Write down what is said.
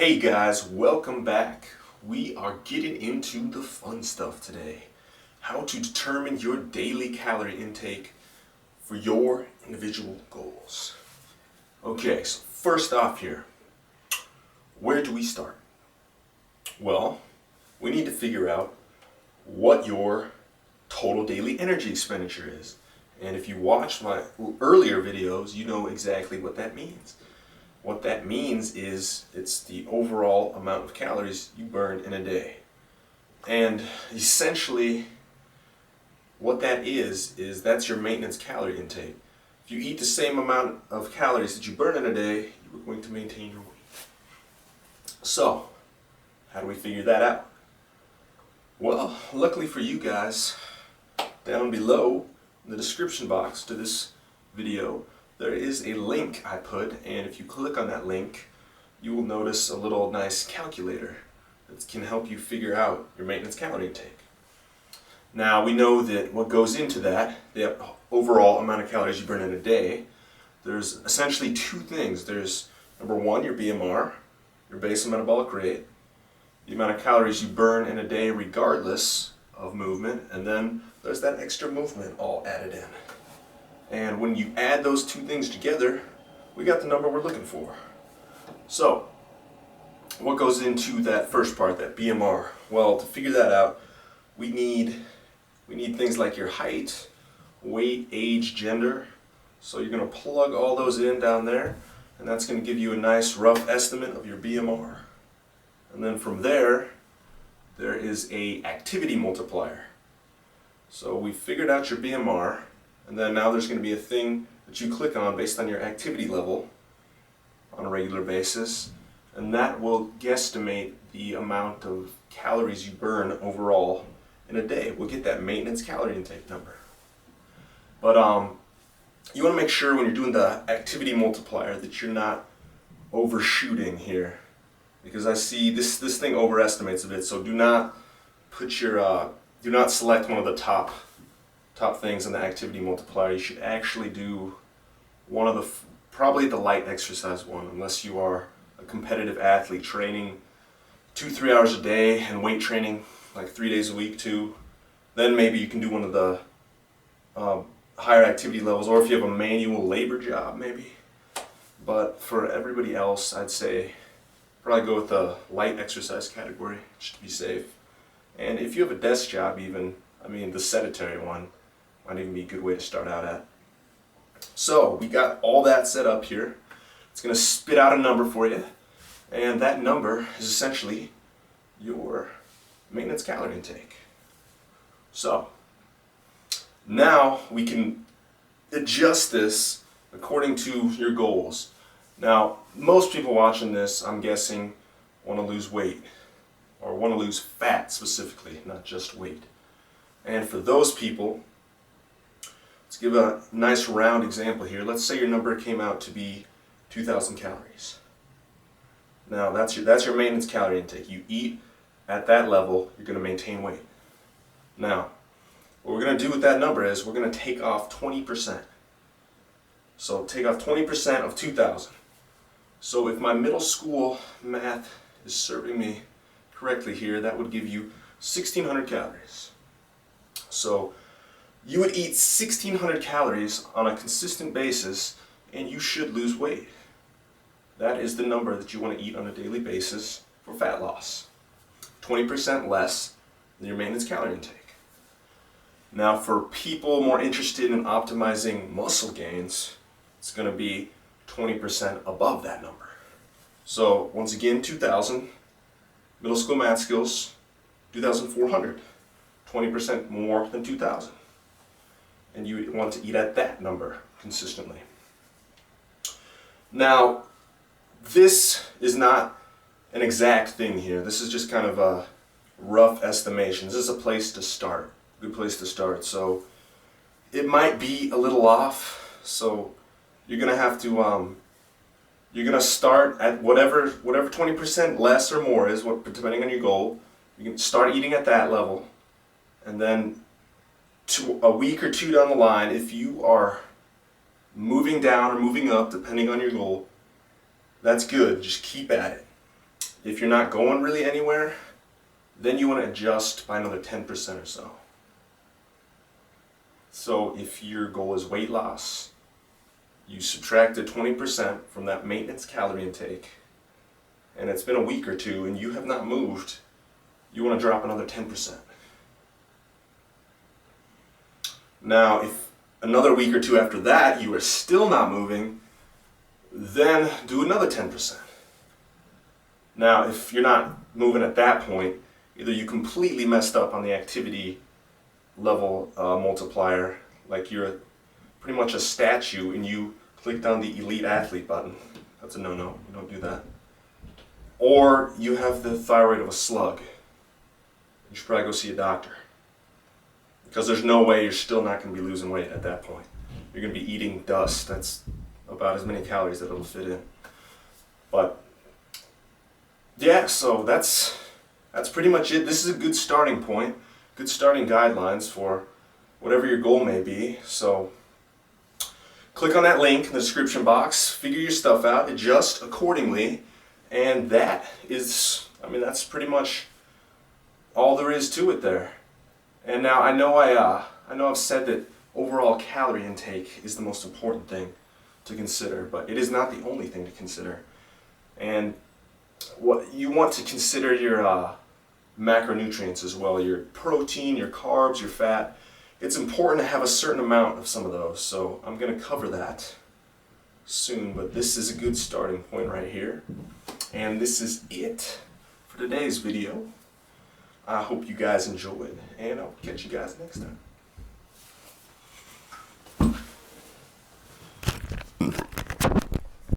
Hey guys, welcome back. We are getting into the fun stuff today. How to determine your daily calorie intake for your individual goals. Okay, so first off here, where do we start? Well, we need to figure out what your total daily energy expenditure is. And if you watched my earlier videos, you know exactly what that means. What that means is it's the overall amount of calories you burn in a day. And essentially, what that is that's your maintenance calorie intake. If you eat the same amount of calories that you burn in a day, you're going to maintain your weight. So, how do we figure that out? Well, luckily for you guys, down below in the description box to this video, there is a link I put, and if you click on that link, you will notice a little nice calculator that can help you figure out your maintenance calorie intake. Now, we know that what goes into that, the overall amount of calories you burn in a day, there's essentially two things. There's number one, your BMR, your basal metabolic rate, the amount of calories you burn in a day regardless of movement, and then there's that extra movement all added in. And when you add those two things together, we got the number we're looking for. So, what goes into that first part, that BMR? Well, to figure that out, we need things like your height, weight, age, gender. So you're going to plug all those in down there, and that's going to give you a nice rough estimate of your BMR. And then from there is a activity multiplier. So we figured out your BMR, and then now there's going to be a thing that you click on based on your activity level on a regular basis, and that will guesstimate the amount of calories you burn overall in a day. We'll get that maintenance calorie intake number. But you want to make sure when you're doing the activity multiplier that you're not overshooting here, because I see this thing overestimates a bit. So do not select one of the top things in the activity multiplier. You should actually do one of the, probably the light exercise one, unless you are a competitive athlete training 2-3 hours a day and weight training like 3 days a week too. Then maybe you can do one of the higher activity levels, or if you have a manual labor job maybe. But for everybody else, I'd say probably go with the light exercise category just to be safe. And if you have a desk job even, the sedentary one might even be a good way to start out at. So we got all that set up here. It's going to spit out a number for you, and that number is essentially your maintenance calorie intake. So now we can adjust this according to your goals. Now, most people watching this, I'm guessing, want to lose weight, or want to lose fat specifically, not just weight. And for those people, let's give a nice round example here. Let's say your number came out to be 2,000 calories. Now that's your maintenance calorie intake. You eat at that level, you're going to maintain weight. Now, what we're going to do with that number is we're going to take off 20%. So take off 20% of 2,000. So if my middle school math is serving me correctly here, that would give you 1,600 calories. So you would eat 1,600 calories on a consistent basis, and you should lose weight. That is the number that you want to eat on a daily basis for fat loss. 20% less than your maintenance calorie intake. Now, for people more interested in optimizing muscle gains, it's going to be 20% above that number. So once again, 2,000, middle school math skills, 2,400, 20% more than 2,000. And you want to eat at that number consistently. Now, this is not an exact thing here. This is just kind of a rough estimation. This is a place to start, good place to start. So it might be a little off. So you're gonna have to you're gonna start at whatever 20% less or more is, depending on your goal. You can start eating at that level, and then a week or two down the line, if you are moving down or moving up, depending on your goal, that's good. Just keep at it. if you're not going really anywhere, then you want to adjust by another 10% or so. So if your goal is weight loss, you subtract the 20% from that maintenance calorie intake, and it's been a week or two and you have not moved, you want to drop another 10%. Now, if another week or two after that you are still not moving, then do another 10%. Now, if you're not moving at that point, either you completely messed up on the activity level multiplier, like you're pretty much a statue and you clicked on the elite athlete button. That's a no-no, you don't do that. Or you have the thyroid of a slug. You should probably go see a doctor. Because there's no way you're still not going to be losing weight at that point. You're going to be eating dust. That's about as many calories that it'll fit in. But yeah, so that's pretty much it. This is a good starting point, good starting guidelines for whatever your goal may be. So click on that link in the description box, figure your stuff out, adjust accordingly, and that is, that's pretty much all there is to it there. And now I know I've said that overall calorie intake is the most important thing to consider, but it is not the only thing to consider. And what you want to consider your macronutrients as well, your protein, your carbs, your fat. It's important to have a certain amount of some of those, so I'm going to cover that soon, but this is a good starting point right here. And this is it for today's video. I hope you guys enjoyed, and I'll catch you guys next time.